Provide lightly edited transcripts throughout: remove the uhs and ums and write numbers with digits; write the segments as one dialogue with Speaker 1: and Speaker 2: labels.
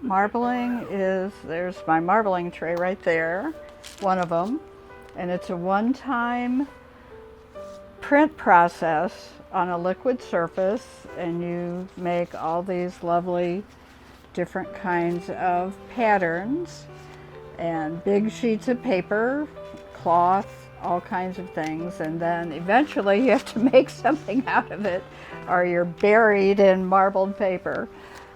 Speaker 1: Marbling is, there's my marbling tray right there, one of them, and it's a one-time print process on a liquid surface, and you make all these lovely different kinds of patterns and big sheets of paper, cloth, all kinds of things, and then eventually you have to make something out of it or you're buried in marbled paper.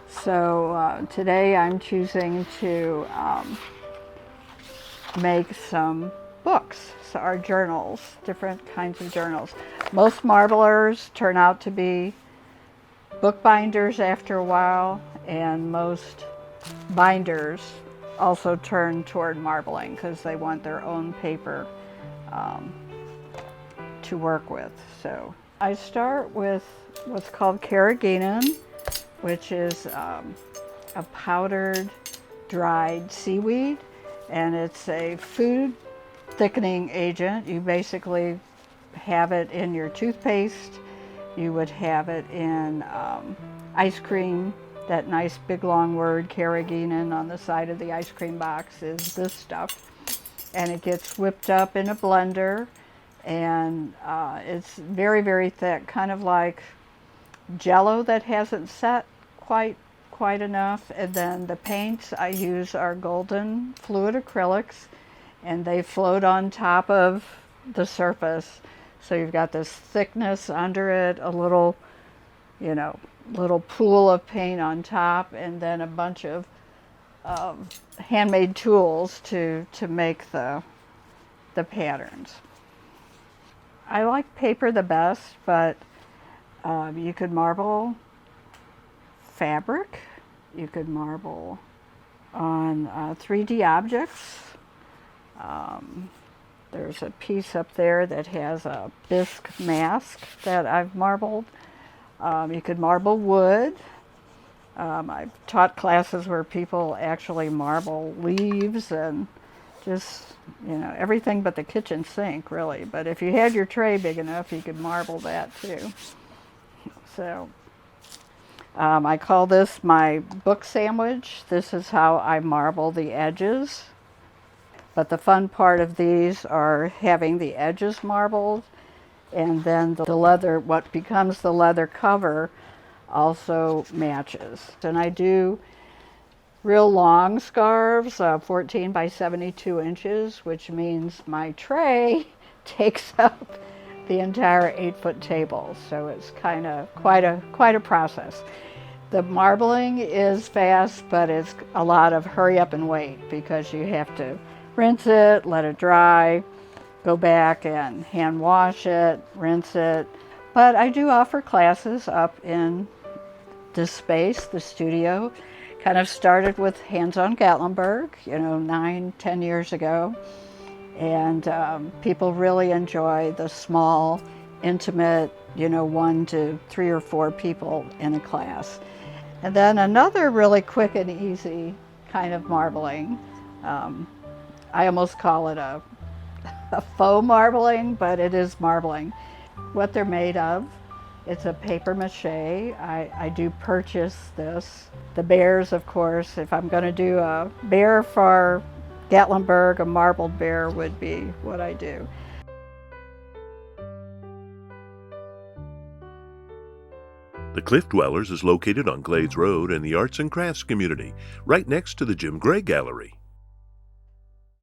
Speaker 1: So today I'm choosing to make some books, so our journals, different kinds of journals. Most marblers turn out to be bookbinders after a while, and most binders also turn toward marbling because they want their own paper to work with. So I start with what's called carrageenan, which is a powdered dried seaweed, and it's a food thickening agent. You basically have it in your toothpaste. You would have it in ice cream. That nice big long word, carrageenan, on the side of the ice cream box is this stuff. And it gets whipped up in a blender, and it's very, very thick, kind of like Jell-O that hasn't set quite enough. And then the paints I use are golden fluid acrylics, and they float on top of the surface. So you've got this thickness under it, a little, little pool of paint on top, and then a bunch of handmade tools to make the patterns. I like paper the best, but you could marble fabric. You could marble on 3D objects. There's a piece up there that has a bisque mask that I've marbled. You could marble wood. I've taught classes where people actually marble leaves and just, everything but the kitchen sink, really. But if you had your tray big enough, you could marble that too. So I call this my book sandwich. This is how I marble the edges. But the fun part of these are having the edges marbled, and then the leather, what becomes the leather cover, also matches. And I do real long scarves, 14 by 72 inches, which means my tray takes up the entire 8-foot table. So it's kind of quite a process. The marbling is fast, but it's a lot of hurry up and wait, because you have to rinse it, let it dry, go back and hand wash it, rinse it. But I do offer classes up in this space, the studio. Kind of started with Hands on Gatlinburg, 9-10 years ago. And people really enjoy the small, intimate, 1 to 3 or 4 people in a class. And then another really quick and easy kind of marbling. I almost call it a faux marbling, but it is marbling. What they're made of, it's a paper mache. I do purchase this. The bears, of course, if I'm going to do a bear for Gatlinburg, a marbled bear would be what I do.
Speaker 2: The Cliffdwellers is located on Glades Road in the Arts and Crafts community, right next to the Jim Gray Gallery.